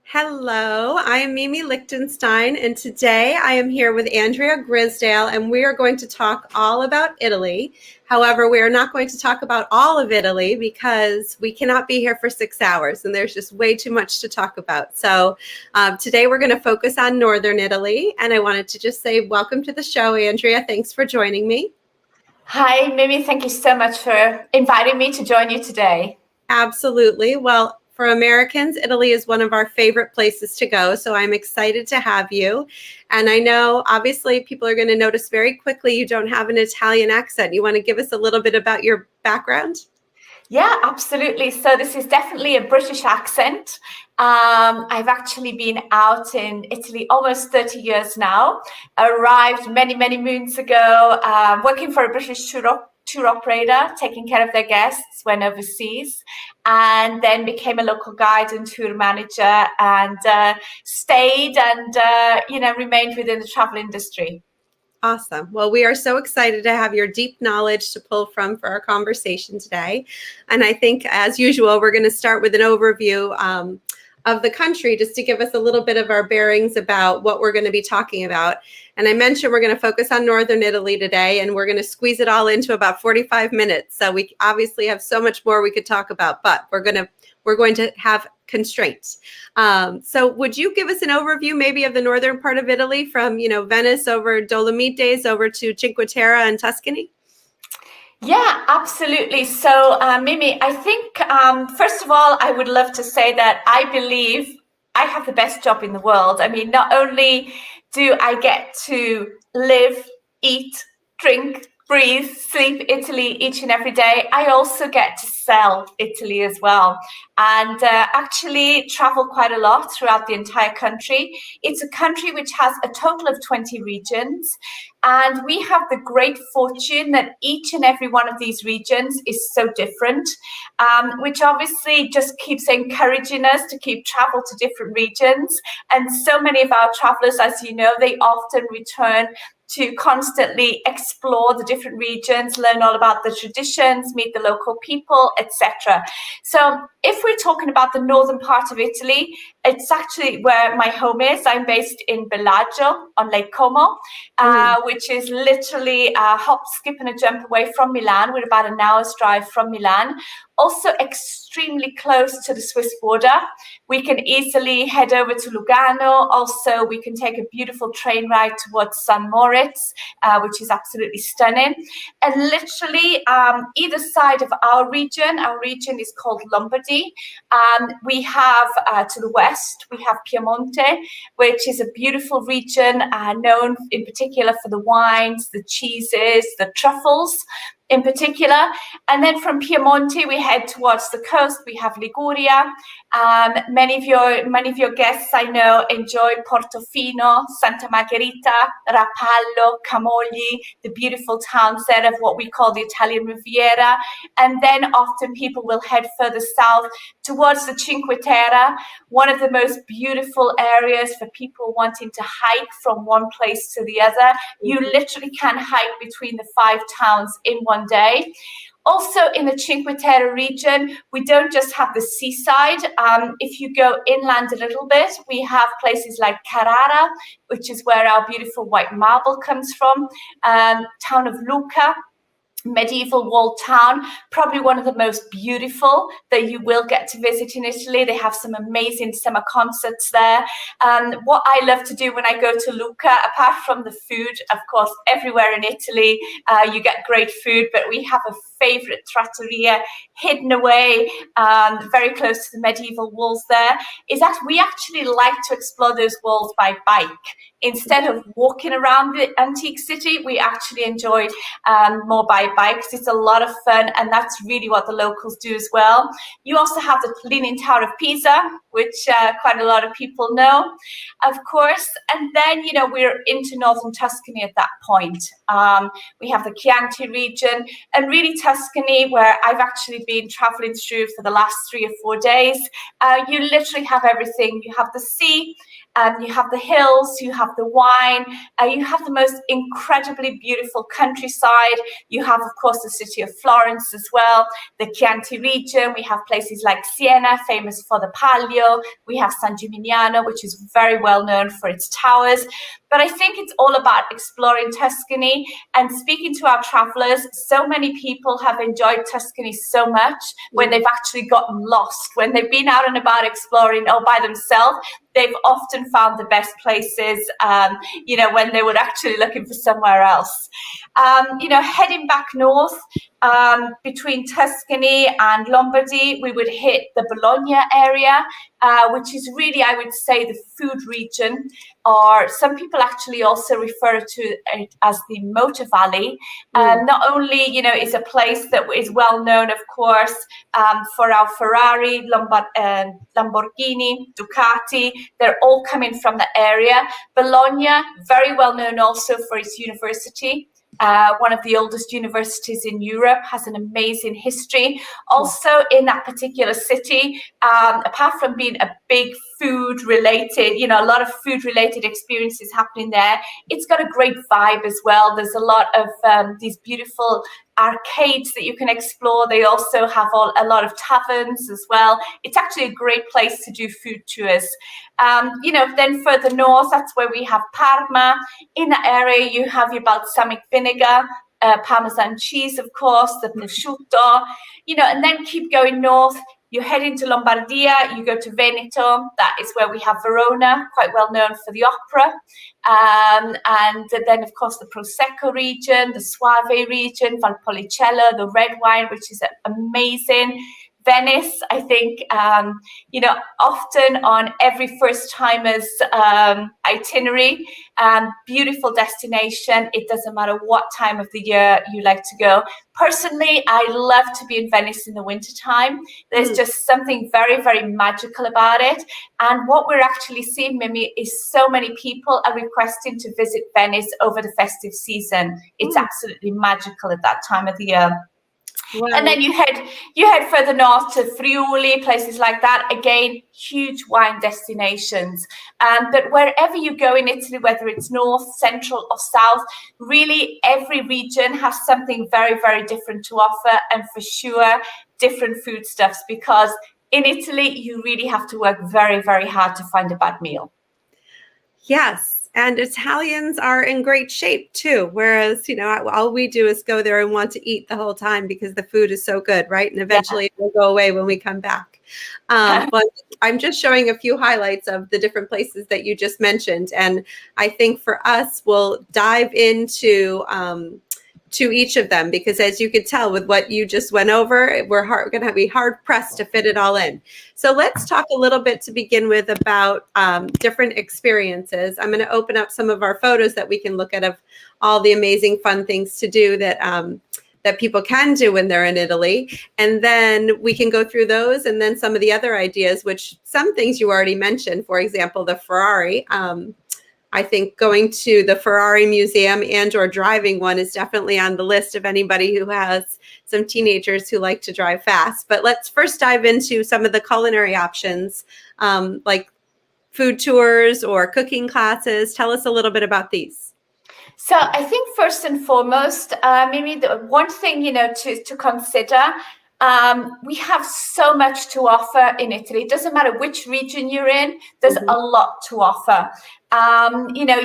Hello, I am Mimi Lichtenstein, and today I am here with Andrea Grisdale, and we are going to talk all about Italy. However, we are not going to talk about all of Italy because we cannot be here for 6 hours, and there's just way too much to talk about. So today we're going to focus on Northern Italy, and I wanted to just say welcome to the show, Andrea. Thanks for joining me. Hi, Mimi. Thank you so much for inviting me to join you today. Absolutely. Well, for Americans, Italy is one of our favorite places to go. So I'm excited to have you. And I know, obviously, people are going to notice very quickly you don't have an Italian accent. You want to give us a little bit about your background? Yeah, absolutely. So this is definitely a British accent. I've actually been out in Italy almost 30 years now. Arrived many, many moons ago, working for a British tour operator, taking care of their guests when overseas, and then became a local guide and tour manager, and stayed and remained within the travel industry. Awesome. Well, we are so excited to have your deep knowledge to pull from for our conversation today. And I think, as usual, we're going to start with an overview of the country just to give us a little bit of our bearings about what we're going to be talking about. And I mentioned we're going to focus on Northern Italy today, and we're going to squeeze it all into about 45 minutes. So we obviously have so much more we could talk about, but we're going to have constraints. So would you give us an overview maybe of the northern part of Italy from, Venice over Dolomites over to Cinque Terre and Tuscany? Yeah, absolutely. So, Mimi, I think, first of all, I would love to say that I believe I have the best job in the world. I mean, not only do I get to live, eat, drink, breathe, sleep Italy each and every day, I also get to sell Italy as well, and actually travel quite a lot throughout the entire country. It's a country which has a total of 20 regions, and we have the great fortune that each and every one of these regions is so different, which obviously just keeps encouraging us to keep travel to different regions. And so many of our travelers, as you know, they often return to constantly explore the different regions, learn all about the traditions, meet the local people, etc. So if we're talking about the northern part of Italy, it's actually where my home is. I'm based in Bellagio on Lake Como, which is literally a hop, skip, and a jump away from Milan. We're about an hour's drive from Milan. Also extremely close to the Swiss border. We can easily head over to Lugano. Also, we can take a beautiful train ride towards San Moritz, which is absolutely stunning. And literally either side of our region is called Lombardy. We have to the west, we have Piemonte, which is a beautiful region known in particular for the wines, the cheeses, the truffles in particular. And then from Piemonte, we head towards the coast. We have Liguria. Many of your guests, I know, enjoy Portofino, Santa Margherita, Rapallo, Camogli, the beautiful towns there of what we call the Italian Riviera. And then often people will head further south towards the Cinque Terre, one of the most beautiful areas for people wanting to hike from one place to the other. You literally can hike between the 5 towns in one day. Also in the Cinque Terre region, we don't just have the seaside. If you go inland a little bit, we have places like Carrara, which is where our beautiful white marble comes from, town of Lucca, medieval walled town, probably one of the most beautiful that you will get to visit in Italy. They have some amazing summer concerts there. What I love to do when I go to Lucca, apart from the food, of course, everywhere in Italy you get great food, but we have a favorite trattoria hidden away very close to the medieval walls there, is that we actually like to explore those walls by bike. Instead of walking around the antique city, we actually enjoy more by bikes. It's a lot of fun, and that's really what the locals do as well. You also have the Leaning Tower of Pisa, which quite a lot of people know, of course. And then, we're into northern Tuscany at that point. We have the Chianti region, and really Tuscany Tuscany, where I've actually been traveling through for the last 3 or 4 days, you literally have everything. You have the sea, you have the hills, you have the wine, you have the most incredibly beautiful countryside. You have, of course, the city of Florence as well, the Chianti region. We have places like Siena, famous for the Palio. We have San Gimignano, which is very well known for its towers. But I think it's all about exploring Tuscany and speaking to our travelers. So many people have enjoyed Tuscany so much when they've actually gotten lost, when they've been out and about exploring all by themselves. They've often found the best places, when they were actually looking for somewhere else. Heading back north, between Tuscany and Lombardy, we would hit the Bologna area, which is really, I would say, the food region, or some people actually also refer to it as the Motor Valley. Not only, is a place that is well known, of course, for our Ferrari, Lamborghini, Ducati. They're all coming from the area. Bologna, very well known also for its university. One of the oldest universities in Europe, has an amazing history. Also in that particular city, apart from being a big food related, a lot of food related experiences happening there, it's got a great vibe as well. There's a lot of these beautiful arcades that you can explore. They also have a lot of taverns as well. It's actually a great place to do food tours. Then further north, that's where we have Parma. In that area, you have your balsamic vinegar, Parmesan cheese, of course, the prosciutto, and then keep going north. You head into Lombardia, you go to Veneto. That is where we have Verona, quite well known for the opera. And then, of course, the Prosecco region, the Soave region, Valpolicella, the red wine, which is amazing. Venice, I think, often on every first timer's itinerary, beautiful destination. It doesn't matter what time of the year you like to go. Personally, I love to be in Venice in the wintertime. There's just something very, very magical about it. And what we're actually seeing, Mimi, is so many people are requesting to visit Venice over the festive season. It's absolutely magical at that time of the year. Wow. And then you head further north to Friuli, places like that. Again, huge wine destinations. But wherever you go in Italy, whether it's north, central, or south, really every region has something very, very different to offer, and for sure, different foodstuffs. Because in Italy, you really have to work very, very hard to find a bad meal. Yes. And Italians are in great shape too. Whereas, all we do is go there and want to eat the whole time because the food is so good, right? And eventually it will go away when we come back. But I'm just showing a few highlights of the different places that you just mentioned. And I think for us, we'll dive into to each of them, because as you could tell with what you just went over, we're going to be hard pressed to fit it all in. So let's talk a little bit to begin with about different experiences. I'm going to open up some of our photos that we can look at of all the amazing fun things to do that that people can do when they're in Italy. And then we can go through those, and then some of the other ideas, which some things you already mentioned, for example, the Ferrari. I think going to the Ferrari Museum and or driving one is definitely on the list of anybody who has some teenagers who like to drive fast. But let's first dive into some of the culinary options, like food tours or cooking classes. Tell us a little bit about these. So I think first and foremost, maybe the one thing, to consider, we have so much to offer in Italy. It doesn't matter which region you're in, there's a lot to offer.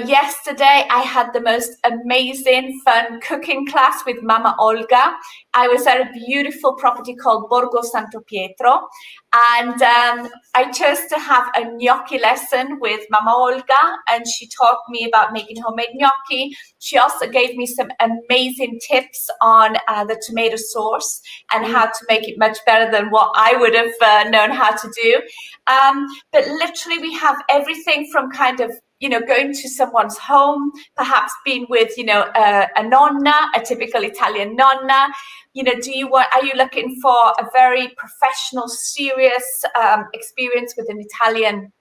Yesterday I had the most amazing fun cooking class with Mama Olga. I was at a beautiful property called Borgo Santo Pietro, and I chose to have a gnocchi lesson with Mama Olga, and she taught me about making homemade gnocchi. She also gave me some amazing tips on the tomato sauce and how to make it much better than what I would have known how to do. But literally we have everything from kind of going to someone's home, perhaps being with, a nonna, a typical Italian nonna. Are you looking for a very professional, serious experience with an Italian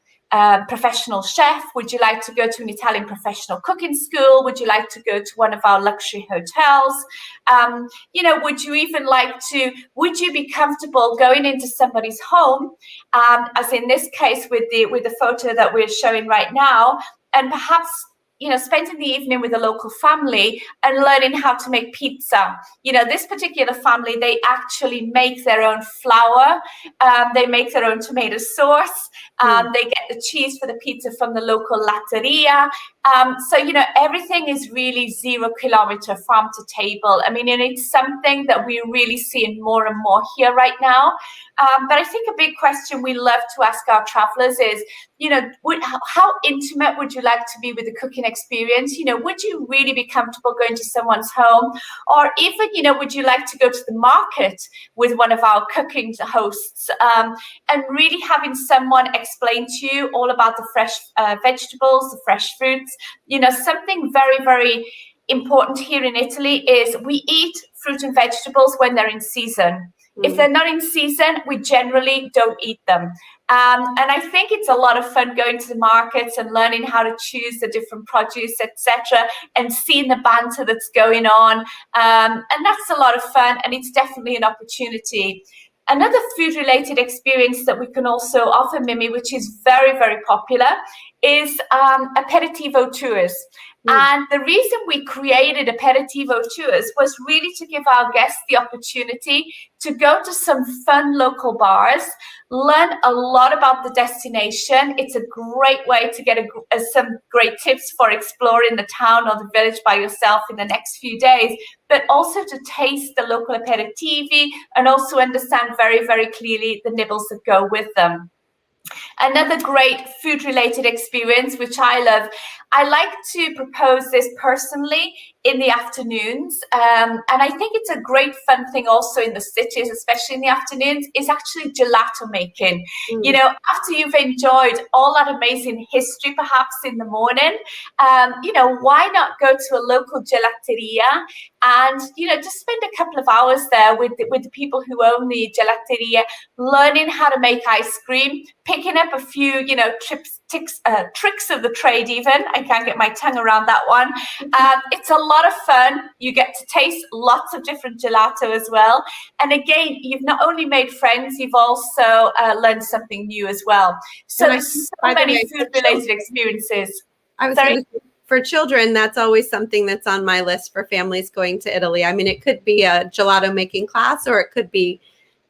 professional chef? Would you like to go to an Italian professional cooking school? Would you like to go to one of our luxury hotels? Would you even would you be comfortable going into somebody's home, as in this case with the photo that we're showing right now, and perhaps spending the evening with a local family and learning how to make pizza. This particular family, they actually make their own flour. They make their own tomato sauce. They get the cheese for the pizza from the local latteria. Everything is really 0 kilometer farm to table. I mean, and it's something that we're really seeing more and more here right now. But I think a big question we love to ask our travelers is, how intimate would you like to be with the cooking experience? Would you really be comfortable going to someone's home? Or even, would you like to go to the market with one of our cooking hosts, and really having someone explain to you all about the fresh vegetables, the fresh fruits? Something very, very important here in Italy is we eat fruit and vegetables when they're in season. If they're not in season, we generally don't eat them. And I think it's a lot of fun going to the markets and learning how to choose the different produce, etc., and seeing the banter that's going on. And that's a lot of fun, and it's definitely an opportunity. Another food-related experience that we can also offer, Mimi, which is very, very popular, is Aperitivo Tours. And the reason we created Aperitivo Tours was really to give our guests the opportunity to go to some fun local bars, learn a lot about the destination. It's a great way to get some great tips for exploring the town or the village by yourself in the next few days, but also to taste the local aperitivi and also understand very, very clearly the nibbles that go with them. Another great food-related experience, which I love, I like to propose this personally in the afternoons. And I think it's a great fun thing also in the cities, especially in the afternoons, is actually gelato making. After you've enjoyed all that amazing history, perhaps in the morning, why not go to a local gelateria and, just spend a couple of hours there with the people who own the gelateria, learning how to make ice cream, picking up a few, tricks of the trade even. I can't get my tongue around that one. It's a lot of fun. You get to taste lots of different gelato as well. And again, you've not only made friends, you've also learned something new as well. So there's so many food-related experiences. For children, that's always something that's on my list for families going to Italy. I mean, it could be a gelato making class, or it could be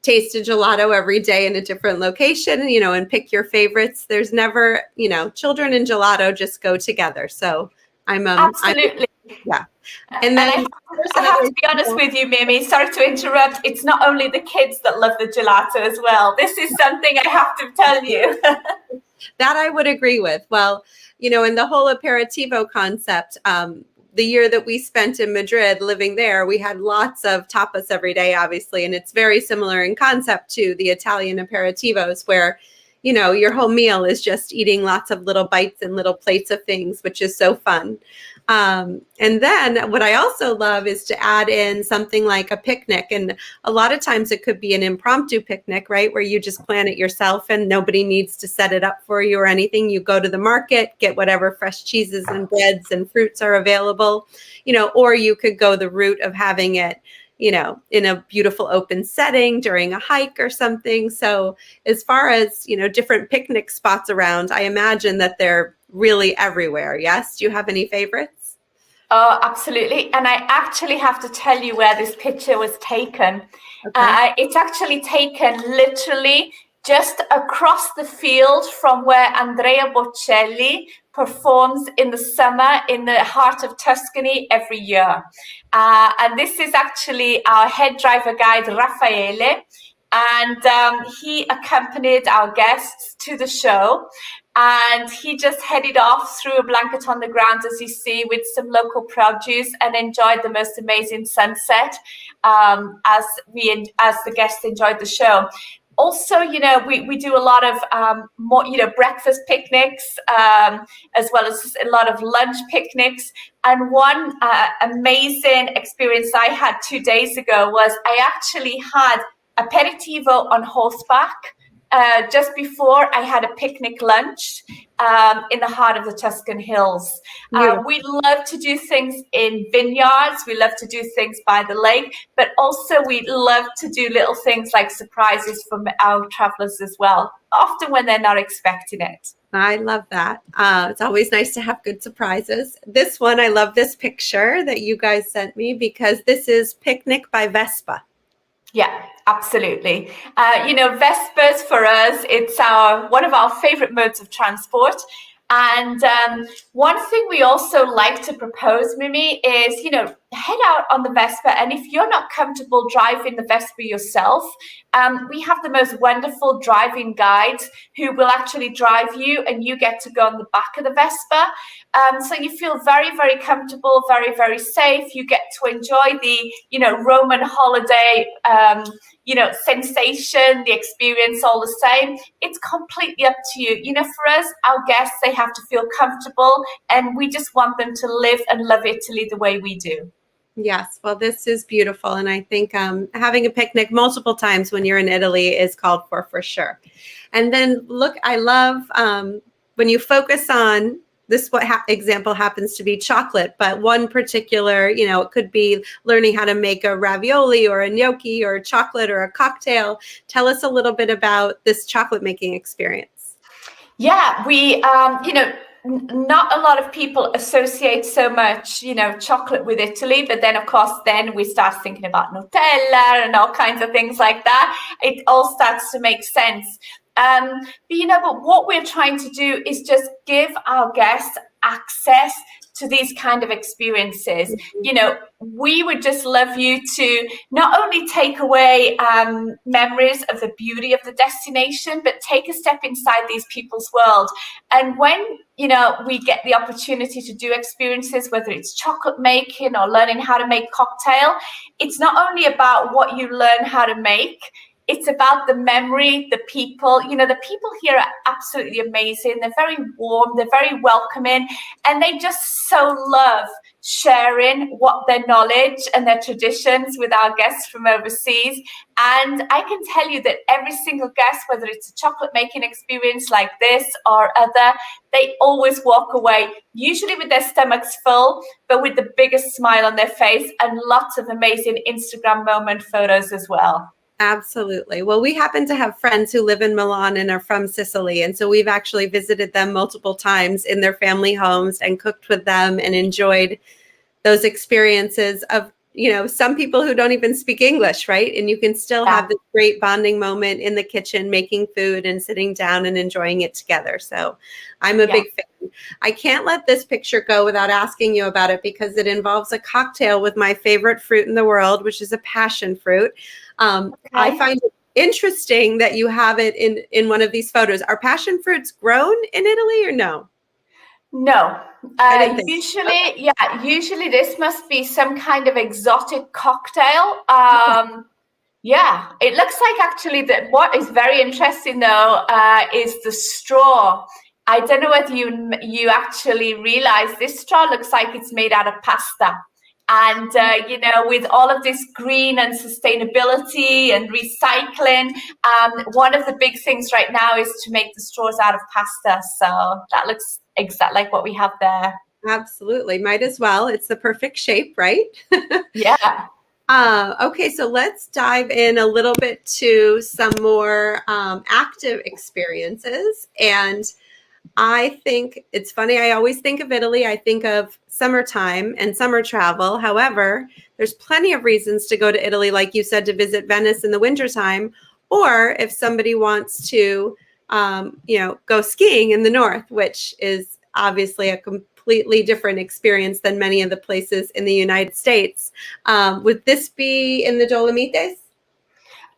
taste a gelato every day in a different location, and pick your favorites. There's never, children and gelato just go together. So absolutely. Yeah. And then I have to be honest with you, Mimi, sorry to interrupt. It's not only the kids that love the gelato as well. This is something I have to tell you. That I would agree with. Well, in the whole aperitivo concept, the year that we spent in Madrid living there, we had lots of tapas every day, obviously. And it's very similar in concept to the Italian aperitivos, where, your whole meal is just eating lots of little bites and little plates of things, which is so fun. And then what I also love is to add in something like a picnic. And a lot of times it could be an impromptu picnic, right? Where you just plan it yourself and nobody needs to set it up for you or anything. You go to the market, get whatever fresh cheeses and breads and fruits are available, or you could go the route of having it, in a beautiful open setting during a hike or something. So as far as, different picnic spots around, I imagine that they're really everywhere. Yes. Do you have any favorites? Oh, absolutely. And I actually have to tell you where this picture was taken. Okay. It's actually taken literally just across the field from where Andrea Bocelli performs in the summer in the heart of Tuscany every year. And this is actually our head driver guide, Raffaele. And he accompanied our guests to the show. And he just headed off, threw a blanket on the ground, as you see, with some local produce, and enjoyed the most amazing sunset as the guests enjoyed the show. Also, we do a lot of more, breakfast picnics, as well as a lot of lunch picnics. And one amazing experience I had 2 days ago was I actually had aperitivo on horseback just before I had a picnic lunch in the heart of the Tuscan hills. We love to do things in vineyards. We love to do things by the lake, but also we love to do little things like surprises for our travelers as well, often when they're not expecting it. I love that. It's always nice to have good surprises. This one, I love this picture that you guys sent me because this is Picnic by Vespa. Yeah, absolutely. Vespas for us, it's one of our favorite modes of transport. And one thing we also like to propose, Mimi, is, head out on the Vespa. And if you're not comfortable driving the Vespa yourself, we have the most wonderful driving guides who will actually drive you, and you get to go on the back of the Vespa. So you feel very, very comfortable, very, very safe. You get to enjoy the, Roman holiday, sensation, the experience all the same. It's completely up to you. For us, our guests, they have to feel comfortable, and we just want them to live and love Italy the way we do. Yes, well, this is beautiful. And I think having a picnic multiple times when you're in Italy is called for sure. And then look, I love when you focus on this, example happens to be chocolate, but one particular, it could be learning how to make a ravioli or a gnocchi or a chocolate or a cocktail. Tell us a little bit about this chocolate making experience. Yeah, we, not a lot of people associate so much, chocolate with Italy, but then of course, then we start thinking about Nutella and all kinds of things like that. It all starts to make sense. But what we're trying to do is just give our guests access to these kind of experiences. We would just love you to not only take away memories of the beauty of the destination, but take a step inside these people's world. And when, we get the opportunity to do experiences, whether it's chocolate making or learning how to make cocktail, it's not only about what you learn how to make, it's about the memory, the people. The people here are absolutely amazing. They're very warm, they're very welcoming, and they just so love sharing their knowledge and their traditions with our guests from overseas. And I can tell you that every single guest, whether it's a chocolate making experience like this or other, they always walk away, usually with their stomachs full, but with the biggest smile on their face and lots of amazing Instagram moment photos as well. Absolutely. Well, we happen to have friends who live in Milan and are from Sicily. And so we've actually visited them multiple times in their family homes and cooked with them and enjoyed those experiences of, some people who don't even speak English, right? And you can still have this great bonding moment in the kitchen, making food and sitting down and enjoying it together. So I'm a big fan. I can't let this picture go without asking you about it because it involves a cocktail with my favorite fruit in the world, which is a passion fruit. I find it interesting that you have it in one of these photos. Are passion fruits grown in Italy or no? No. Usually this must be some kind of exotic cocktail. Yeah, it looks like actually that what is very interesting though is the straw. I don't know whether you actually realize this straw looks like it's made out of pasta. And, with all of this green and sustainability and recycling, one of the big things right now is to make the straws out of pasta. So that looks exactly like what we have there. Absolutely. Might as well. It's the perfect shape, right? Yeah. Okay, so let's dive in a little bit to some more active experiences. And I think it's funny. I always think of Italy. I think of summertime and summer travel. However, there's plenty of reasons to go to Italy, like you said, to visit Venice in the wintertime, or if somebody wants to, go skiing in the north, which is obviously a completely different experience than many of the places in the United States. Would this be in the Dolomites?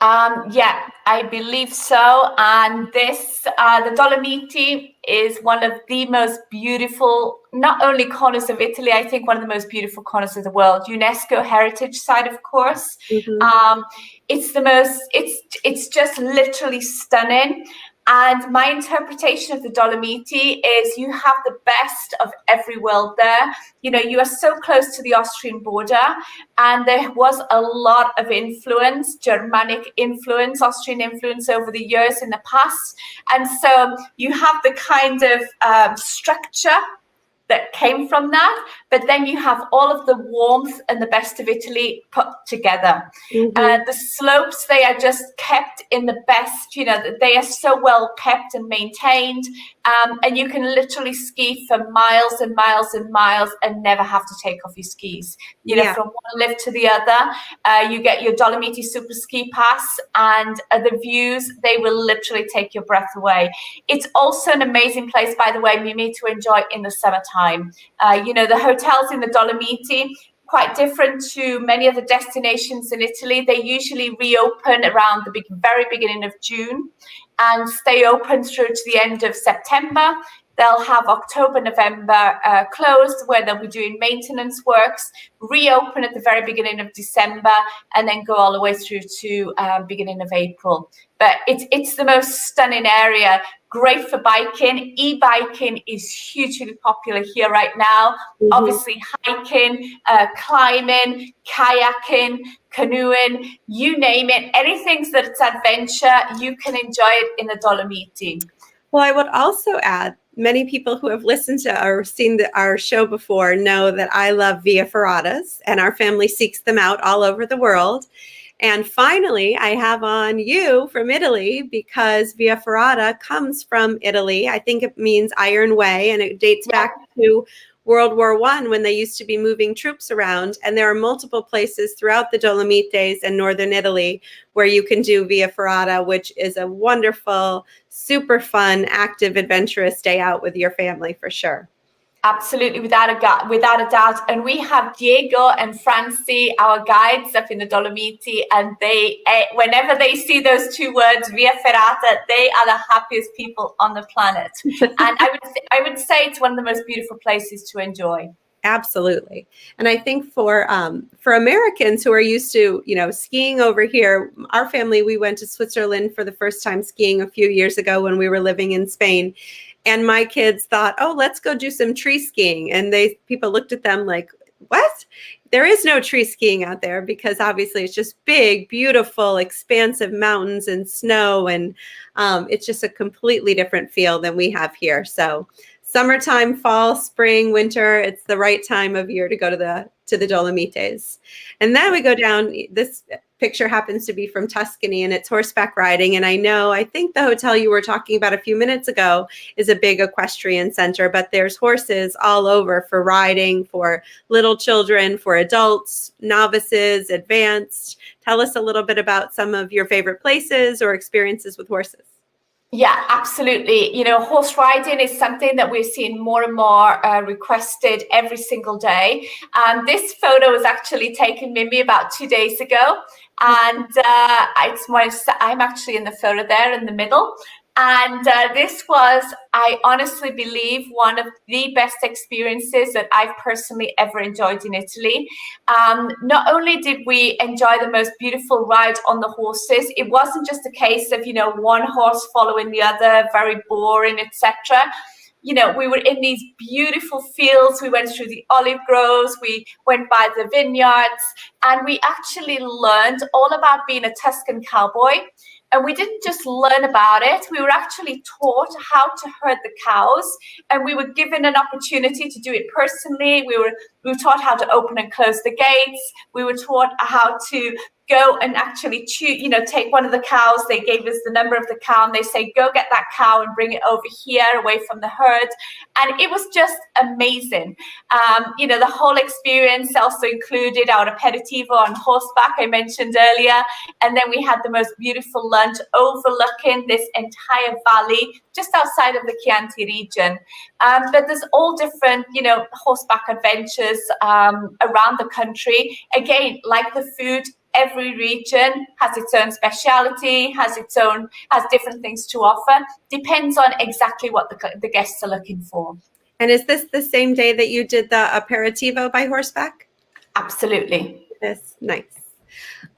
Yeah, I believe so. And the Dolomiti is one of the most beautiful, not only corners of Italy, I think one of the most beautiful corners of the world. UNESCO heritage site, of course. Mm-hmm. It's just literally stunning. And my interpretation of the Dolomiti is you have the best of every world there. You know, you are so close to the Austrian border, and there was a lot of influence, Germanic influence, Austrian influence over the years in the past. And so you have the kind of structure that came from that, but then you have all of the warmth and the best of Italy put together. The slopes, they are just kept in the best, you know, they are so well kept and maintained, and you can literally ski for miles and miles and miles and never have to take off your skis. You know, from one lift to the other, you get your Dolomiti Super Ski Pass, and the views, they will literally take your breath away. It's also an amazing place, by the way, Mimi, to enjoy in the summertime. You know, the hotels in the Dolomiti, quite different to many of the destinations in Italy. They usually reopen around the very beginning of June and stay open through to the end of September. They'll have October, November closed, where they'll be doing maintenance works, reopen at the very beginning of December, and then go all the way through to beginning of April. But it's the most stunning area. Great for biking. E-biking is hugely popular here right now. Obviously, hiking, climbing, kayaking, canoeing, you name it. Anything that's adventure, you can enjoy it in the Dolomiti. Well, I would also add, many people who have listened to or seen our show before know that I love Via Ferratas, and our family seeks them out all over the world. And finally, I have on you from Italy, because Via Ferrata comes from Italy. I think it means Iron Way, and it dates back to World War I, when they used to be moving troops around. And there are multiple places throughout the Dolomites and northern Italy where you can do Via Ferrata, which is a wonderful, super fun, active, adventurous day out with your family for sure. Absolutely, without a doubt. And we have Diego and Francie, our guides up in the Dolomiti, and they, whenever they see those two words, Via Ferrata, they are the happiest people on the planet. And I would say it's one of the most beautiful places to enjoy. Absolutely. And I think for Americans who are used to, you know, skiing over here, our family, we went to Switzerland for the first time skiing a few years ago when we were living in Spain. And my kids thought, oh, let's go do some tree skiing. And people looked at them like, what? There is no tree skiing out there, because obviously it's just big, beautiful, expansive mountains and snow. And it's just a completely different feel than we have here. So summertime, fall, spring, winter, it's the right time of year to go to the Dolomites. And then we go down, this picture happens to be from Tuscany, and it's horseback riding. And I think the hotel you were talking about a few minutes ago is a big equestrian center, but there's horses all over for riding, for little children, for adults, novices, advanced. Tell us a little bit about some of your favorite places or experiences with horses. Yeah, absolutely. You know, horse riding is something that we're seeing more and more requested every single day. This photo was actually taken maybe about 2 days ago. And I'm actually in the photo there in the middle. And this was, I honestly believe, one of the best experiences that I've personally ever enjoyed in Italy. Not only did we enjoy the most beautiful ride on the horses, it wasn't just a case of, you know, one horse following the other, very boring, etc. You know, we were in these beautiful fields. We went through the olive groves. We went by the vineyards, and we actually learned all about being a Tuscan cowboy. And we didn't just learn about it, we were actually taught how to herd the cows, and we were given an opportunity to do it personally. We were taught how to open and close the gates. We were taught how to go and actually take one of the cows. They gave us the number of the cow, and they say, go get that cow and bring it over here away from the herd. And it was just amazing. The whole experience also included our aperitivo on horseback, I mentioned earlier. And then we had the most beautiful lunch overlooking this entire valley just outside of the Chianti region. But there's all different, horseback adventures around the country. Again, like the food, every region has its own speciality, has different things to offer. Depends on exactly what the guests are looking for. And is this the same day that you did the aperitivo by horseback? Absolutely. Yes, nice.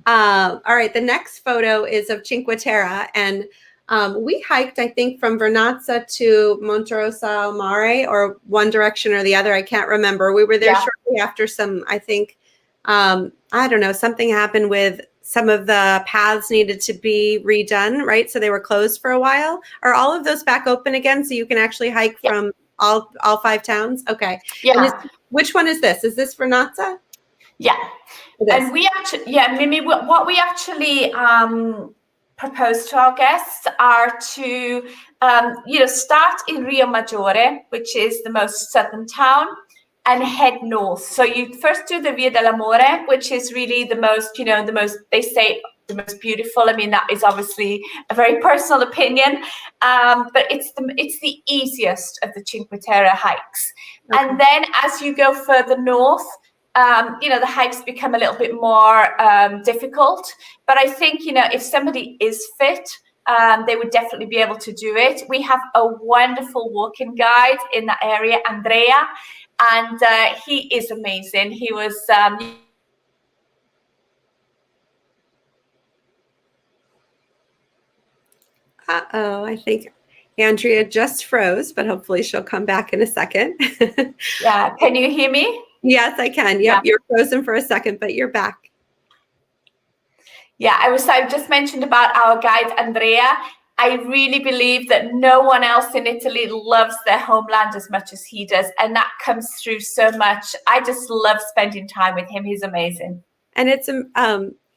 All right, the next photo is of Cinque Terre, and We hiked, I think, from Vernazza to Monterosa al Mare, or one direction or the other. I can't remember. We were there shortly after some, I think, I don't know, something happened with some of the paths needed to be redone, right? So they were closed for a while. Are all of those back open again so you can actually hike from all 5 towns? Okay. Yeah. Which one is this? Is this Vernazza? Yeah. And we actually, Mimi, what we actually propose to our guests are to, start in Rio Maggiore, which is the most southern town, and head north. So you first do the Via dell'Amore, which is really the most, they say the most beautiful. I mean, that is obviously a very personal opinion, but it's the easiest of the Cinque Terre hikes. Okay. And then as you go further north, the hikes become a little bit more difficult. But I think, if somebody is fit, they would definitely be able to do it. We have a wonderful walking guide in that area, Andrea, and he is amazing. He was... Uh-oh, I think Andrea just froze, but hopefully she'll come back in a second. Yeah, can you hear me? Yes, I can. Yep, you're frozen for a second, but you're back. Yeah, I just mentioned about our guide, Andrea. I really believe that no one else in Italy loves their homeland as much as he does. And that comes through so much. I just love spending time with him. He's amazing. And it's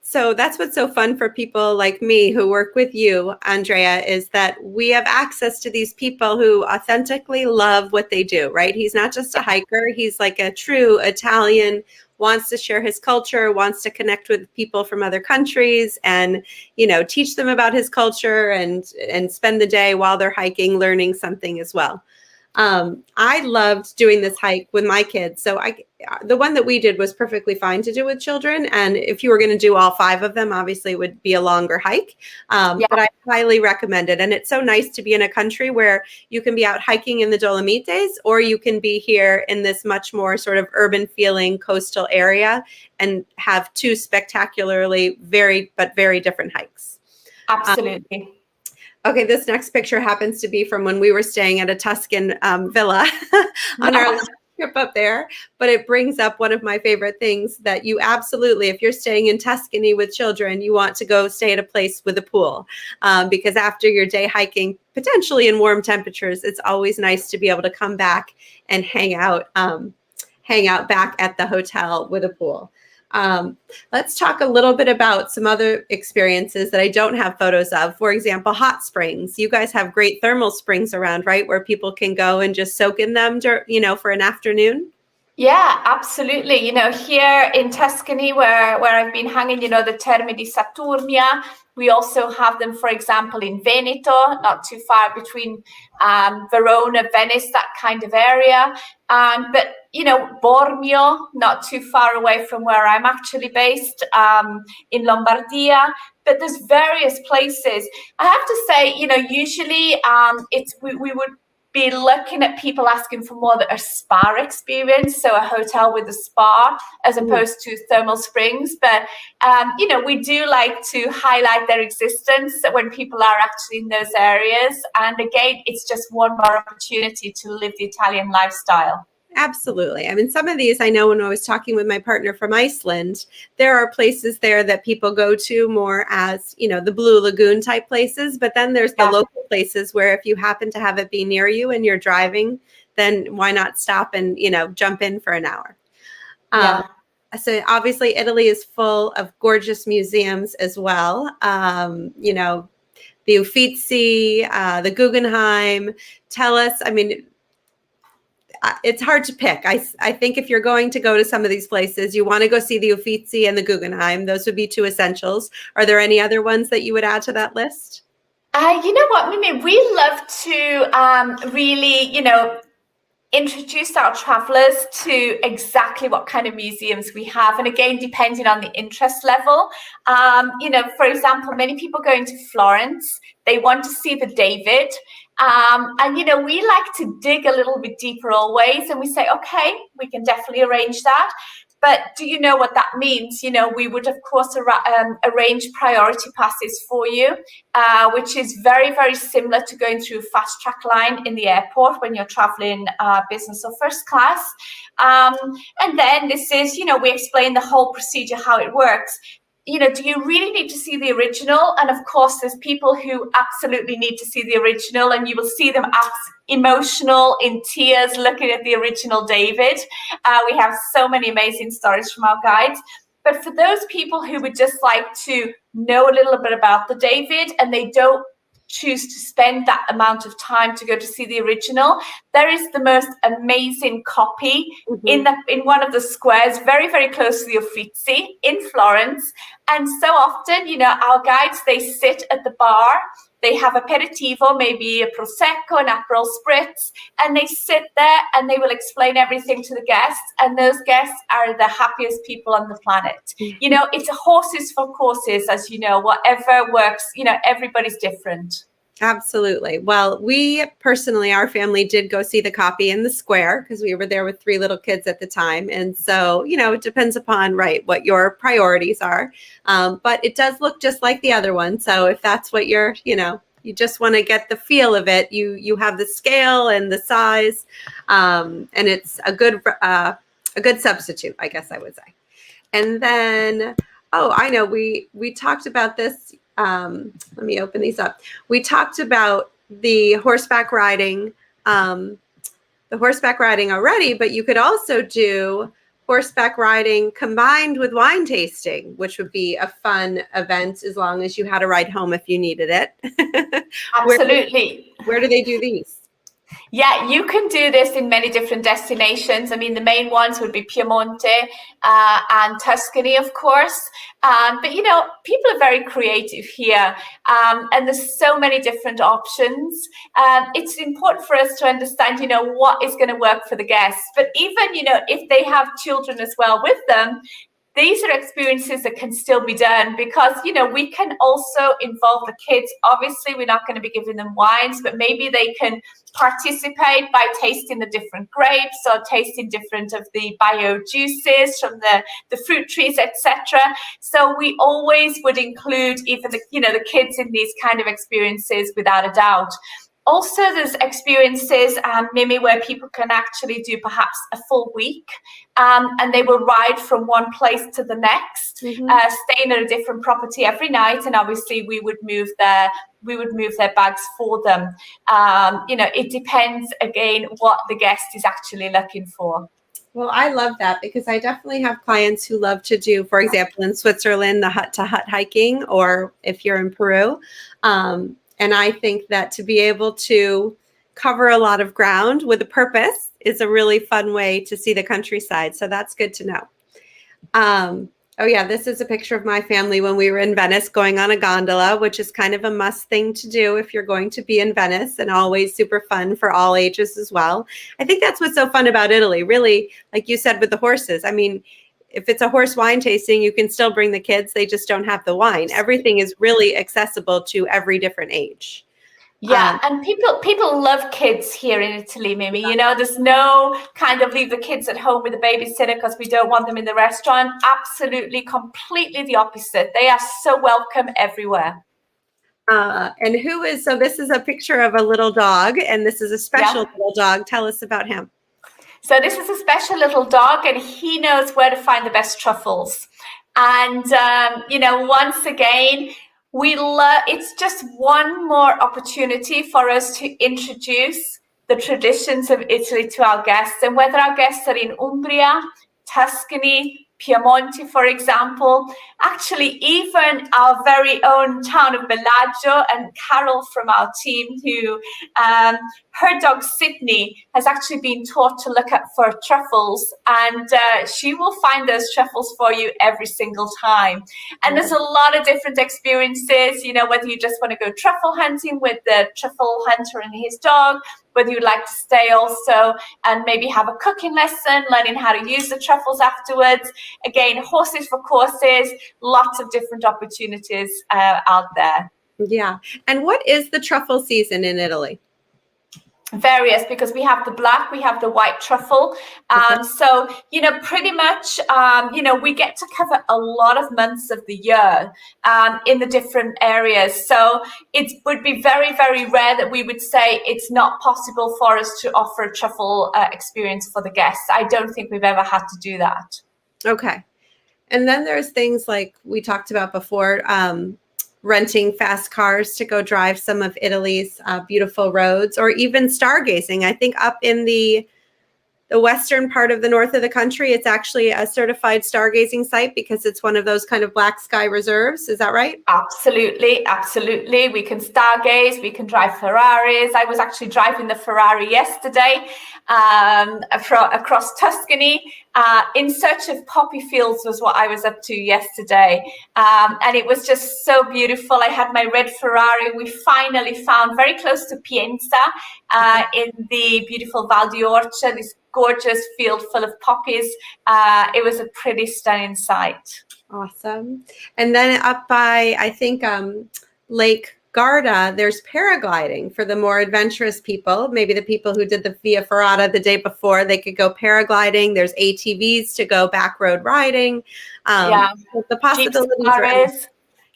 so that's what's so fun for people like me who work with you, Andrea, is that we have access to these people who authentically love what they do, right? He's not just a hiker. He's like a true Italian, wants to share his culture, wants to connect with people from other countries and, teach them about his culture and spend the day while they're hiking, learning something as well. I loved doing this hike with my kids. So the one that we did was perfectly fine to do with children. And if you were going to do all 5 of them, obviously it would be a longer hike. But I highly recommend it. And it's so nice to be in a country where you can be out hiking in the Dolomites, or you can be here in this much more sort of urban feeling coastal area and have 2 spectacularly very different hikes. Absolutely. Okay, this next picture happens to be from when we were staying at a Tuscan villa on our last trip up there, but it brings up one of my favorite things that you absolutely, if you're staying in Tuscany with children, you want to go stay at a place with a pool, because after your day hiking, potentially in warm temperatures, it's always nice to be able to come back and hang out back at the hotel with a pool. Let's talk a little bit about some other experiences that I don't have photos of. For example, hot springs. You guys have great thermal springs around, right? Where people can go and just soak in them, for an afternoon. Yeah, absolutely. Here in Tuscany, where I've been hanging, the Terme di Saturnia, we also have them, for example, in Veneto, not too far between Verona, Venice, that kind of area. But, Bormio, not too far away from where I'm actually based, in Lombardia. But there's various places. I have to say, usually we would be looking at people asking for more a spa experience, so a hotel with a spa as opposed to thermal springs. But we do like to highlight their existence when people are actually in those areas. And again, it's just one more opportunity to live the Italian lifestyle. Absolutely. I mean, some of these I know when I was talking with my partner from Iceland, there are places there that people go to more as, the Blue Lagoon type places. But then there's the local places where if you happen to have it be near you and you're driving, then why not stop and, jump in for an hour? So obviously Italy is full of gorgeous museums as well. The Uffizi, the Guggenheim. Tell us, it's hard to pick. I think if you're going to go to some of these places, you want to go see the Uffizi and the Guggenheim. Those would be 2 essentials. Are there any other ones that you would add to that list? You know what, Mimi? We love to really, introduce our travelers to exactly what kind of museums we have. And again, depending on the interest level, for example, many people going to Florence, they want to see the David. And, we like to dig a little bit deeper always. And we say, okay, we can definitely arrange that. But do you know what that means? You know, we would, of course, arrange priority passes for you, which is very, very similar to going through fast track line in the airport when you're traveling business or first class. And then this is, you know, we explain the whole procedure, how it works. You know, do you really need to see the original? And of course, there's people who absolutely need to see the original, and you will see them emotional, in tears, looking at the original David. We have so many amazing stories from our guides. But for those people who would just like to know a little bit about the David and they don't choose to spend that amount of time to go to see the original, there is the most amazing copy in one of the squares, very, very close to the Uffizi in Florence. And so often, you know, our guides, they sit at the bar, they have aperitivo, maybe a prosecco, an Aperol spritz, and they sit there and they will explain everything to the guests. And those guests are the happiest people on the planet. You know, it's horses for courses, as you know, whatever works, you know, everybody's different. Absolutely. Well, we personally, our family did go see the copy in the square because we were there with 3 little kids at the time. And so, you know, it depends upon, right, what your priorities are. But it does look just like the other one. So if that's what you're, you know, you just want to get the feel of it, you have the scale and the size, and it's a good substitute, I guess I would say. And then, oh, I know we talked about this. Let me open these up. We talked about the horseback riding already, but you could also do horseback riding combined with wine tasting, which would be a fun event as long as you had a ride home if you needed it. Absolutely. Where do they do these? Yeah, you can do this in many different destinations. I mean, the main ones would be Piemonte and Tuscany, of course. But, you know, people are very creative here. And there's so many different options. It's important for us to understand, you know, what is going to work for the guests. But even, you know, if they have children as well with them, these are experiences that can still be done because, you know, we can also involve the kids. Obviously, we're not going to be giving them wines, but maybe they can participate by tasting the different grapes or tasting different of the bio juices from the fruit trees, etc. So we always would include even the kids in these kind of experiences without a doubt. Also, there's experiences, Mimi, where people can actually do perhaps a full week and they will ride from one place to the next, staying at a different property every night. And obviously we would move their bags for them. You know, it depends, again, what the guest is actually looking for. Well, I love that because I definitely have clients who love to do, for example, in Switzerland, the hut-to-hut hiking, or if you're in Peru. And I think that to be able to cover a lot of ground with a purpose is a really fun way to see the countryside. So that's good to know. Oh, yeah, this is a picture of my family when we were in Venice going on a gondola, which is kind of a must thing to do if you're going to be in Venice, and always super fun for all ages as well. I think that's what's so fun about Italy, really, like you said with the horses. I mean, if it's a horse wine tasting, you can still bring the kids. They just don't have the wine. Everything is really accessible to every different age. Yeah, and people love kids here in Italy, Mimi. You know, there's no kind of leave the kids at home with a babysitter because we don't want them in the restaurant. Absolutely, completely the opposite. They are so welcome everywhere. And so this is a picture of a little dog, and this is a special little dog. Tell us about him. So this is a special little dog, and he knows where to find the best truffles. And, you know, once again, it's just one more opportunity for us to introduce the traditions of Italy to our guests. And whether our guests are in Umbria, Tuscany, Piemonte, for example, actually even our very own town of Bellagio, and Carol from our team, who her dog Sydney has actually been taught to look for truffles, and she will find those truffles for you every single time. And there's a lot of different experiences, you know, whether you just want to go truffle hunting with the truffle hunter and his dog, whether you'd like to stay also and maybe have a cooking lesson, learning how to use the truffles afterwards. Again, horses for courses, lots of different opportunities out there. Yeah. And what is the truffle season in Italy? various, because we have the black, we have the white truffle. So, pretty much, we get to cover a lot of months of the year in the different areas. So it would be very, very rare that we would say it's not possible for us to offer a truffle experience for the guests. I don't think we've ever had to do that. Okay. And then there's things like we talked about before, renting fast cars to go drive some of Italy's beautiful roads, or even stargazing. I think up in the western part of the north of the country, it's actually a certified stargazing site because it's one of those kind of black sky reserves. Is that right? Absolutely, absolutely. We can stargaze, we can drive Ferraris. I was actually driving the Ferrari yesterday across Tuscany in search of poppy fields was what I was up to yesterday. And it was just so beautiful. I had my red Ferrari. We finally found very close to Pienza in the beautiful Val di Orcia, this gorgeous field full of poppies. It was a pretty stunning sight. Awesome. And then up by, I think, Lake Garda, there's paragliding for the more adventurous people. Maybe the people who did the Via Ferrata the day before, they could go paragliding. There's ATVs to go back road riding. The possibilities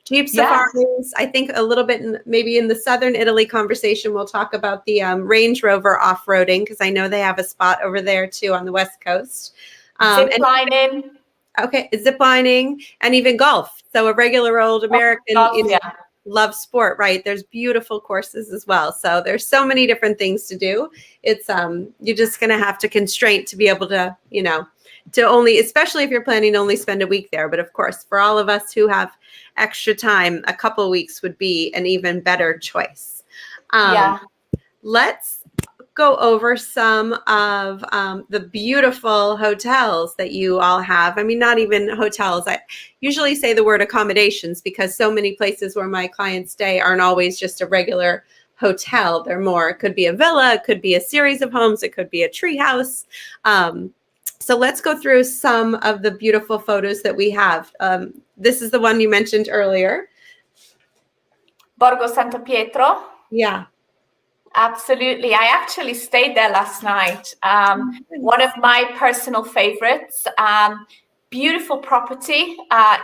Jeep safaris. I think a little bit, maybe in the southern Italy conversation, we'll talk about the Range Rover off-roading, because I know they have a spot over there too on the West Coast. Zip lining. Okay, zip lining, and even golf. So a regular old American loves sport, right? There's beautiful courses as well. So there's so many different things to do. It's you're just going to have to constrain to be able to, to only, especially if you're planning to only spend a week there. But of course, for all of us who have extra time, a couple of weeks would be an even better choice. Let's go over some of the beautiful hotels that you all have. I mean, not even hotels. I usually say the word accommodations because so many places where my clients stay aren't always just a regular hotel. They're more, it could be a villa, it could be a series of homes, it could be a tree house. So let's go through some of the beautiful photos that we have. This is the one you mentioned earlier. Borgo Santo Pietro. Yeah. Absolutely. I actually stayed there last night. One of my personal favorites. Beautiful property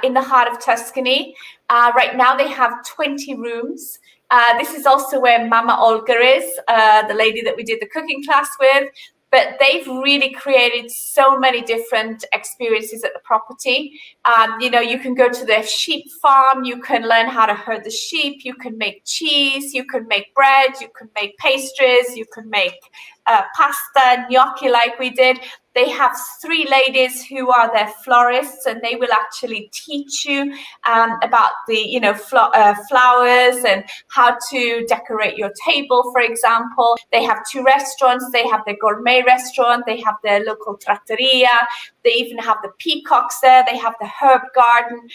in the heart of Tuscany. Right now they have 20 rooms. This is also where Mama Olga is, the lady that we did the cooking class with. But they've really created so many different experiences at the property. You can go to their sheep farm. You can learn how to herd the sheep. You can make cheese. You can make bread. You can make pastries. You can make pasta, gnocchi like we did. They have 3 ladies who are their florists, and they will actually teach you about the, flowers and how to decorate your table, for example. They have 2 restaurants. They have their gourmet restaurant. They have their local trattoria. They even have the peacocks there. They have the herb garden.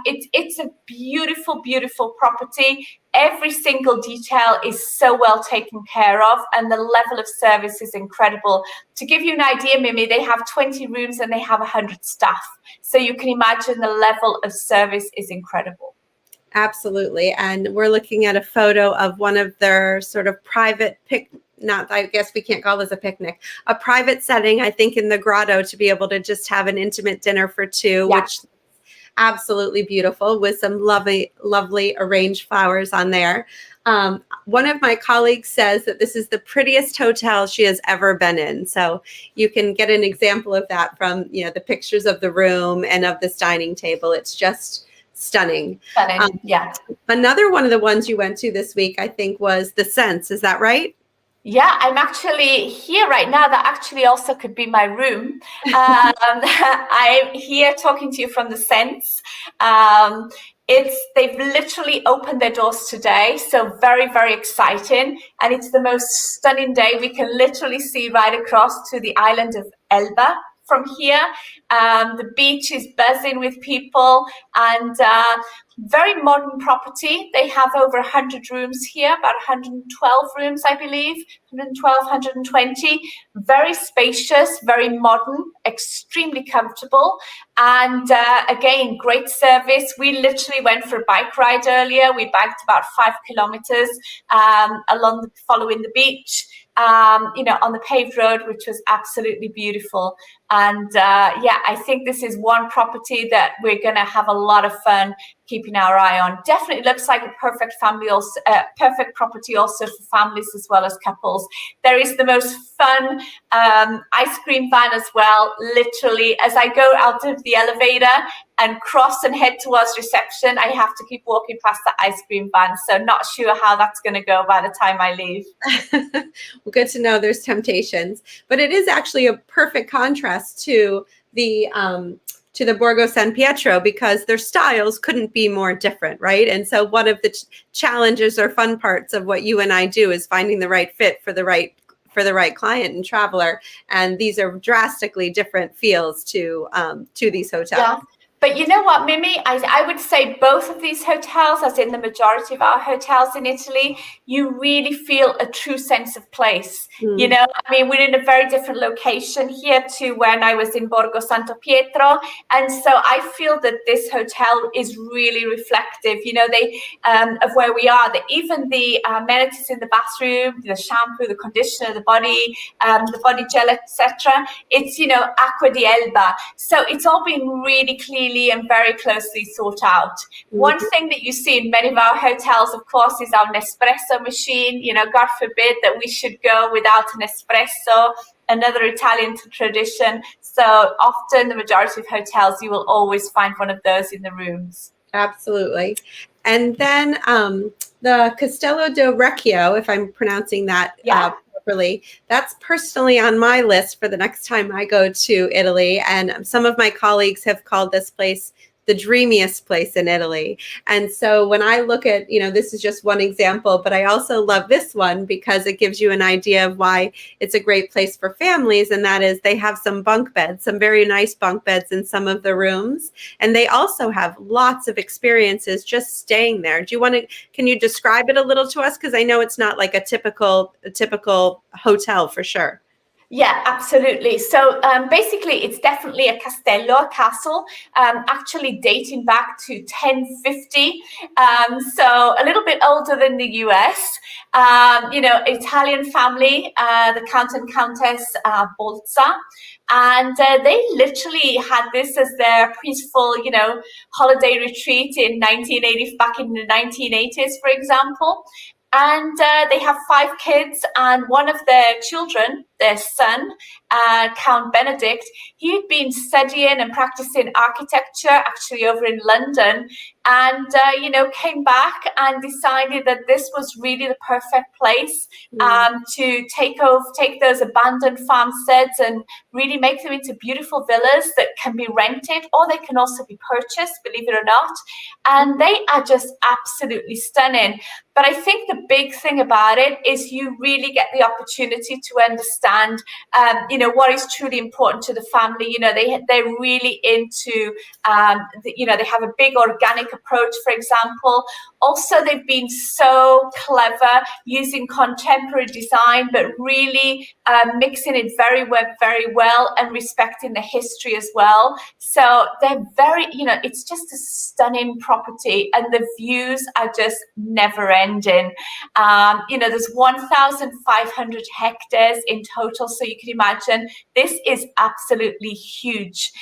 It's a beautiful, beautiful property. Every single detail is so well taken care of, and the level of service is incredible. To give you an idea, Mimi, they have 20 rooms and they have 100 staff. So you can imagine the level of service is incredible. Absolutely. And we're looking at a photo of one of their sort of private I guess we can't call this a picnic, a private setting, I think, in the grotto to be able to just have an intimate dinner for 2, which absolutely beautiful with some lovely, lovely arranged flowers on there. One of my colleagues says that this is the prettiest hotel she has ever been in. So you can get an example of that from, the pictures of the room and of this dining table. It's just stunning. Another one of the ones you went to this week, I think, was the Sense. Is that right? Yeah, I'm actually here right now. That actually also could be my room. I'm here talking to you from the Sense. They've literally opened their doors today, so very, very exciting. And it's the most stunning day. We can literally see right across to the island of Elba from here. The beach is buzzing with people, and Very modern property. They have over 100 rooms here, about 112 rooms, I believe, 112, 120. Very spacious, very modern, extremely comfortable. And again, great service. We literally went for a bike ride earlier. We biked about 5 kilometers following the beach. On the paved road, which was absolutely beautiful. And I think this is one property that we're going to have a lot of fun keeping our eye on. Definitely looks like a perfect property also for families as well as couples. There is the most fun ice cream van as well. Literally, as I go out of the elevator and cross and head towards reception, I have to keep walking past the ice cream van. So not sure how that's going to go by the time I leave. Well, good to know there's temptations, but it is actually a perfect contrast to the Borgo San Pietro, because their styles couldn't be more different, right? And so one of the challenges or fun parts of what you and I do is finding the right fit for the right client and traveler. And these are drastically different feels to these hotels. Yeah. But you know what, Mimi? I would say both of these hotels, as in the majority of our hotels in Italy, you really feel a true sense of place. You know, I mean, we're in a very different location here to when I was in Borgo Santo Pietro. And so I feel that this hotel is really reflective, of where we are. Even the amenities in the bathroom, the shampoo, the conditioner, the body gel, etc. It's, acqua di Elba. So it's all been really clean and very closely thought out. One thing that you see in many of our hotels, of course, is our Nespresso machine. God forbid that we should go without an espresso, another Italian tradition. So often the majority of hotels, you will always find one of those in the rooms. Absolutely. And then the Castello del Recchio, if I'm pronouncing that properly, that's personally on my list for the next time I go to Italy. And some of my colleagues have called this place the dreamiest place in Italy. And so when I look at, this is just one example, but I also love this one because it gives you an idea of why it's a great place for families. And that is they have some bunk beds, some very nice bunk beds in some of the rooms. And they also have lots of experiences just staying there. Can you describe it a little to us? Because I know it's not like a typical hotel for sure. Yeah, absolutely. So basically, it's definitely a castello, a castle, actually dating back to 1050. So a little bit older than the US. Italian family, the Count and Countess Bolza. And they literally had this as their peaceful, holiday retreat back in the 1980s, for example. And they have 5 kids, and one of their children, their son, Count Benedict, he had been studying and practicing architecture actually over in London, and came back and decided that this was really the perfect place to take those abandoned farmsteads and really make them into beautiful villas that can be rented, or they can also be purchased, believe it or not. And they are just absolutely stunning. But I think the big thing about it is you really get the opportunity to understand, what is truly important to the family. They're really into, they have a big organic approach, for example. Also, they've been so clever using contemporary design, but really mixing it very well and respecting the history as well. So they're very, it's just a stunning property, and the views are just never ending. There's 1,500 hectares in total, so you can imagine this is absolutely huge.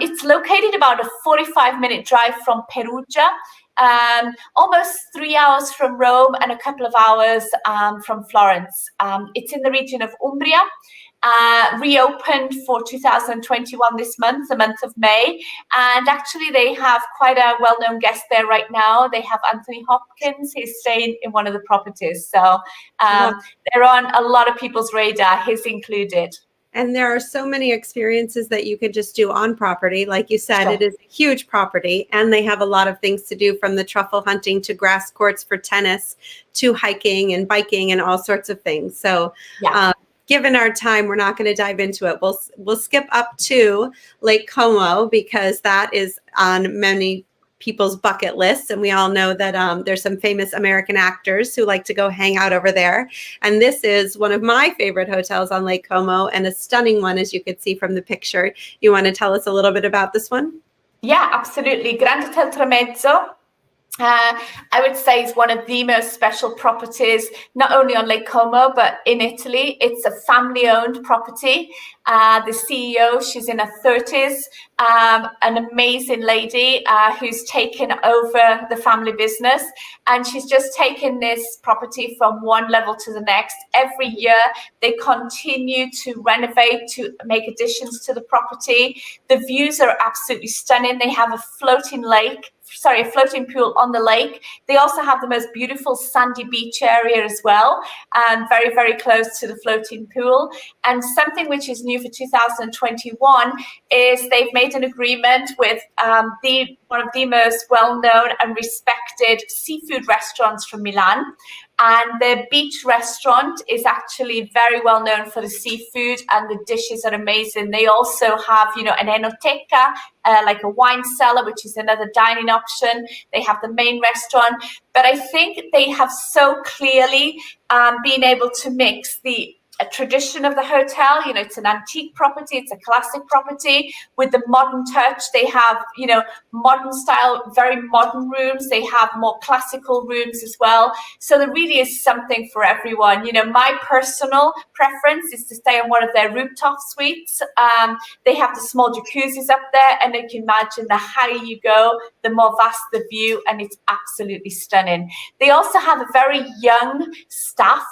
It's located about a 45-minute drive from Perugia, almost 3 hours from Rome, and a couple of hours from Florence. It's in the region of Umbria. Reopened for 2021 this month, the month of May. And actually they have quite a well-known guest there right now. They have Anthony Hopkins. He's staying in one of the properties. So they're on a lot of people's radar, his included. And there are so many experiences that you could just do on property. Like you said, It is a huge property, and they have a lot of things to do, from the truffle hunting to grass courts for tennis to hiking and biking and all sorts of things. So given our time, we're not going to dive into it. We'll skip up to Lake Como, because that is on many people's bucket lists. And we all know that there's some famous American actors who like to go hang out over there. And this is one of my favorite hotels on Lake Como, and a stunning one, as you could see from the picture. You want to tell us a little bit about this one? Yeah, absolutely. Grand Hotel Tramezzo. I would say is one of the most special properties, not only on Lake Como, but in Italy. It's a family-owned property. The CEO, she's in her 30s, an amazing lady who's taken over the family business. And she's just taken this property from one level to the next. Every year, they continue to renovate, to make additions to the property. The views are absolutely stunning. They have a floating pool on the lake. They also have the most beautiful sandy beach area as well, and very, very close to the floating pool. And something which is new for 2021 is they've made an agreement with one of the most well-known and respected seafood restaurants from Milan. And their beach restaurant is actually very well known for the seafood, and the dishes are amazing. They also have, an enoteca, like a wine cellar, which is another dining option. They have the main restaurant. But I think they have so clearly been able to mix a tradition of the hotel. It's an antique property, it's a classic property with the modern touch. They have, modern style, very modern rooms. They have more classical rooms as well. So there really is something for everyone. My personal preference is to stay on one of their rooftop suites. They have the small jacuzzis up there, and you can imagine the higher you go, the more vast the view, and it's absolutely stunning. They also have a very young staff.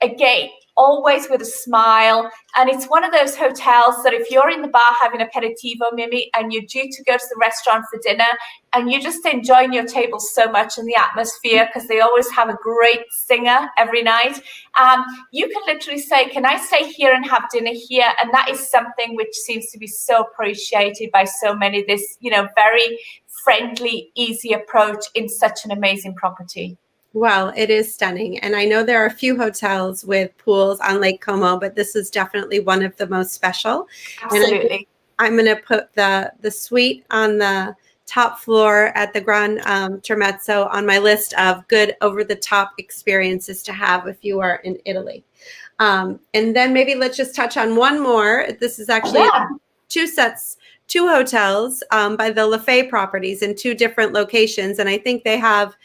Again, always with a smile. And it's one of those hotels that if you're in the bar having aperitivo, Mimi, and you're due to go to the restaurant for dinner, and you're just enjoying your table so much in the atmosphere, because they always have a great singer every night, you can literally say, can I stay here and have dinner here? And that is something which seems to be so appreciated by so many, this, very friendly, easy approach in such an amazing property. Well, it is stunning. And I know there are a few hotels with pools on Lake Como, but this is definitely one of the most special. Absolutely. And I'm going to put the suite on the top floor at the Grand Tramezzo on my list of good over-the-top experiences to have if you are in Italy. And then maybe let's just touch on one more. This is actually two hotels by the Lefay properties in two different locations. And I think they have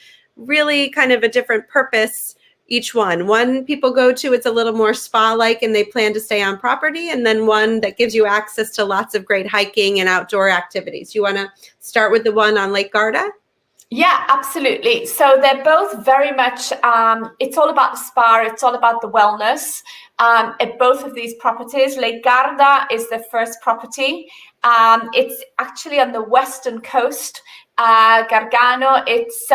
really kind of a different purpose, each one. One people go to, it's a little more spa-like and they plan to stay on property, and then one that gives you access to lots of great hiking and outdoor activities. You want to start with the one on Lake Garda? Yeah, absolutely. So they're both very much, it's all about the spa, it's all about the wellness at both of these properties. Lake Garda is the first property. It's actually on the western coast. Gargano, it's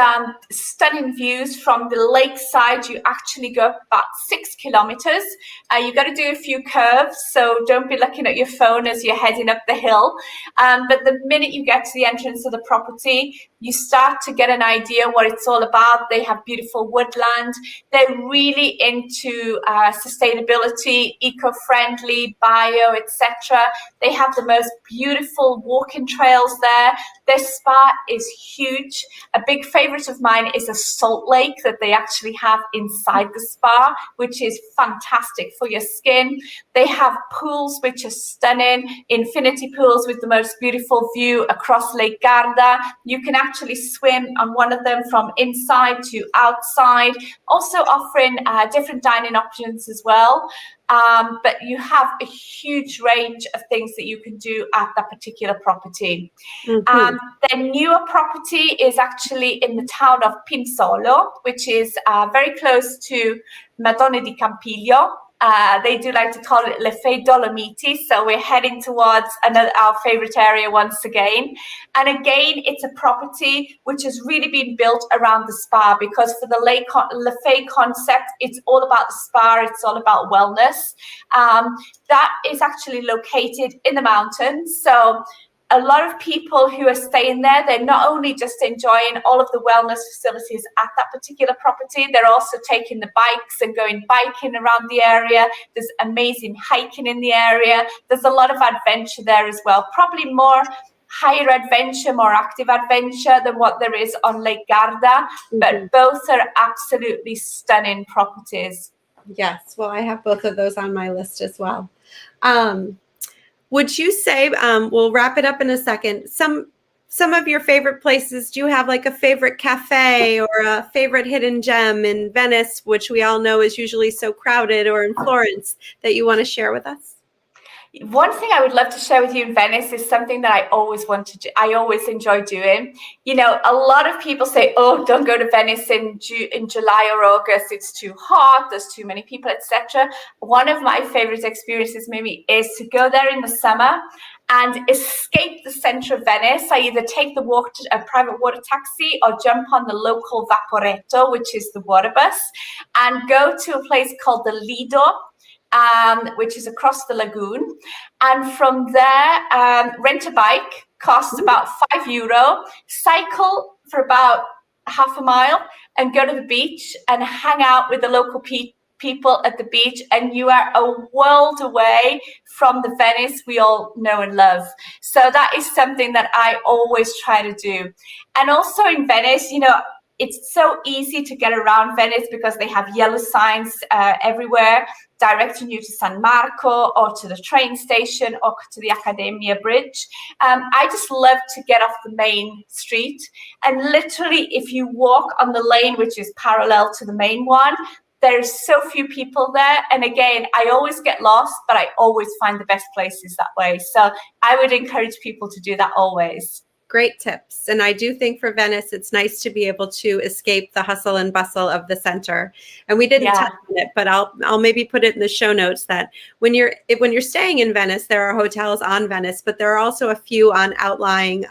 stunning views from the lakeside. You actually go about 6 kilometers. You got to do a few curves, so don't be looking at your phone as you're heading up the hill. But the minute you get to the entrance of the property, you start to get an idea what it's all about. They have beautiful woodland. They're really into sustainability, eco-friendly, bio, etc. They have the most beautiful walking trails there. Their spa is huge. A big favorite of mine is a salt lake that they actually have inside the spa, which is fantastic for your skin. They have pools which are stunning, infinity pools with the most beautiful view across Lake Garda. You can actually swim on one of them from inside to outside, also offering different dining options as well. But you have a huge range of things that you can do at that particular property. Mm-hmm. The newer property is actually in the town of Pinzolo, which is very close to Madonna di Campiglio. They do like to call it Le Fei Dolomites, so we're heading towards our favorite area once again. And again, it's a property which has really been built around the spa, because for the Le Fei concept, it's all about the spa, it's all about wellness. That is actually located in the mountains, so a lot of people who are staying there, they're not only just enjoying all of the wellness facilities at that particular property, they're also taking the bikes and going biking around the area. There's amazing hiking in the area. There's a lot of adventure there as well. Probably more higher adventure, more active adventure than what there is on Lake Garda, but both are absolutely stunning properties. Yes, well, I have both of those on my list as well. Would you say, we'll wrap it up in a second, some of your favorite places? Do you have like a favorite cafe or a favorite hidden gem in Venice, which we all know is usually so crowded, or in Florence, that you want to share with us? One thing I would love to share with you in Venice is something that I always enjoy doing. You know, a lot of people say, oh, don't go to Venice in July or August. It's too hot. There's too many people, etc. One of my favorite experiences, maybe, is to go there in the summer and escape the center of Venice. I either take a private water taxi or jump on the local Vaporetto, which is the water bus, and go to a place called the Lido, which is across the lagoon. And from there, rent a bike, costs about €5, cycle for about half a mile, and go to the beach and hang out with the local people at the beach, and you are a world away from the Venice we all know and love. So that is something that I always try to do. And also in Venice, you know, it's so easy to get around Venice because they have yellow signs everywhere directing you to San Marco or to the train station or to the Accademia Bridge. I just love to get off the main street, and literally if you walk on the lane which is parallel to the main one, there's so few people there. And again, I always get lost, but I always find the best places that way. So I would encourage people to do that always. Great tips. And I do think for Venice, it's nice to be able to escape the hustle and bustle of the center. And we didn't touch on it, but I'll maybe put it in the show notes that when you're staying in Venice, there are hotels on Venice, but there are also a few on outlying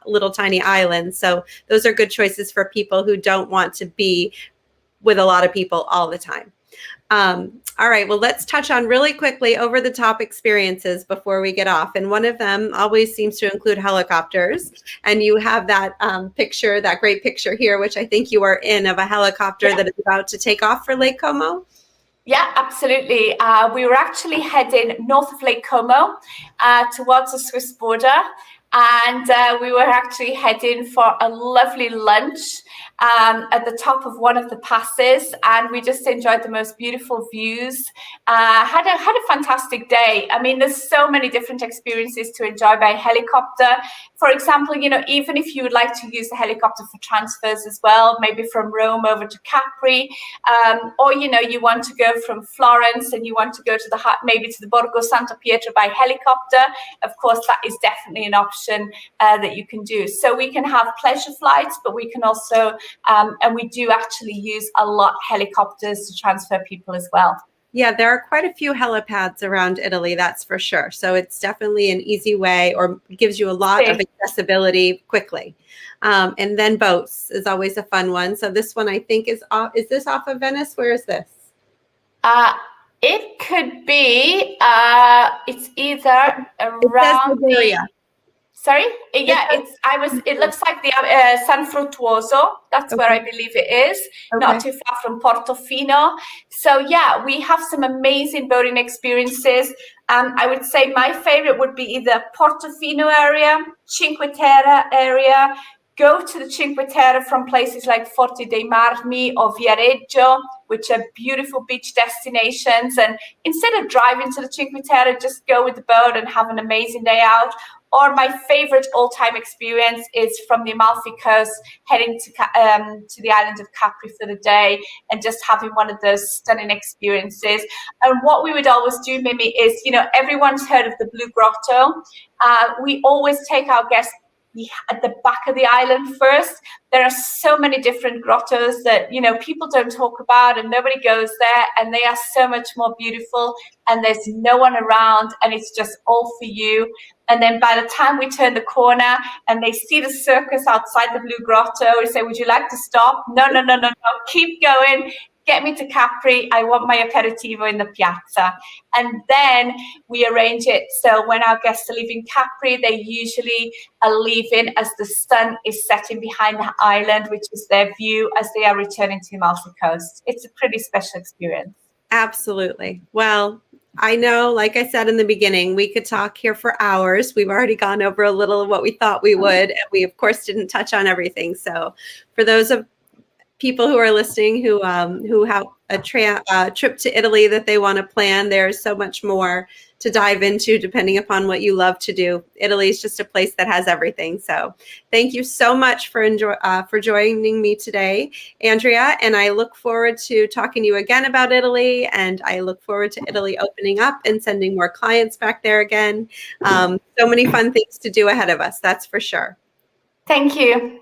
little tiny islands. So those are good choices for people who don't want to be with a lot of people all the time. All right, well, let's touch on really quickly over-the-top experiences before we get off. And one of them always seems to include helicopters. And you have that picture, that great picture here, which I think you are in, of a helicopter that is about to take off for Lake Como. Yeah, absolutely. We were actually heading north of Lake Como towards the Swiss border. And we were actually heading for a lovely lunch at the top of one of the passes, and we just enjoyed the most beautiful views. Had a fantastic day. I mean, there's so many different experiences to enjoy by helicopter. For example, you know, even if you would like to use the helicopter for transfers as well, maybe from Rome over to Capri, or you know, you want to go from Florence and you want to go to maybe to the Borgo Santo Pietro by helicopter. Of course, that is definitely an option that you can do. So we can have pleasure flights, but we can also, and we do actually use a lot helicopters to transfer people as well. Yeah, there are quite a few helipads around Italy, that's for sure. So it's definitely an easy way, or gives you a lot of accessibility quickly. And then boats is always a fun one. So this one I think is this off of Venice? Where is this? It could be, it's either around the... Sorry? Yeah, it looks like the San Fruttuoso. That's where I believe it is, not too far from Portofino. So yeah, we have some amazing boating experiences. I would say my favorite would be either Portofino area, Cinque Terre area. Go to the Cinque Terre from places like Forte dei Marmi or Viareggio, which are beautiful beach destinations. And instead of driving to the Cinque Terre, just go with the boat and have an amazing day out. Or my favorite all-time experience is from the Amalfi Coast, heading to the island of Capri for the day and just having one of those stunning experiences. And what we would always do, Mimi, is, you know, everyone's heard of the Blue Grotto. We always take our guests at the back of the island first. There are so many different grottos that, you know, people don't talk about and nobody goes there, and they are so much more beautiful, and there's no one around, and it's just all for you. And then by the time we turn the corner and they see the circus outside the Blue Grotto, we say, would you like to stop? No, keep going. Get me to Capri. I want my aperitivo in the piazza. And then we arrange it so when our guests are leaving Capri, they usually are leaving as the sun is setting behind the island, which is their view as they are returning to the Amalfi Coast. It's a pretty special experience. Absolutely. Well, I know, like I said in the beginning, we could talk here for hours. We've already gone over a little of what we thought we would, and we of course didn't touch on everything. So for those of people who are listening who have a trip to Italy that they want to plan, there's so much more to dive into depending upon what you love to do. Italy is just a place that has everything. So thank you so much for joining me today, Andrea. And I look forward to talking to you again about Italy. And I look forward to Italy opening up and sending more clients back there again. So many fun things to do ahead of us. That's for sure. Thank you.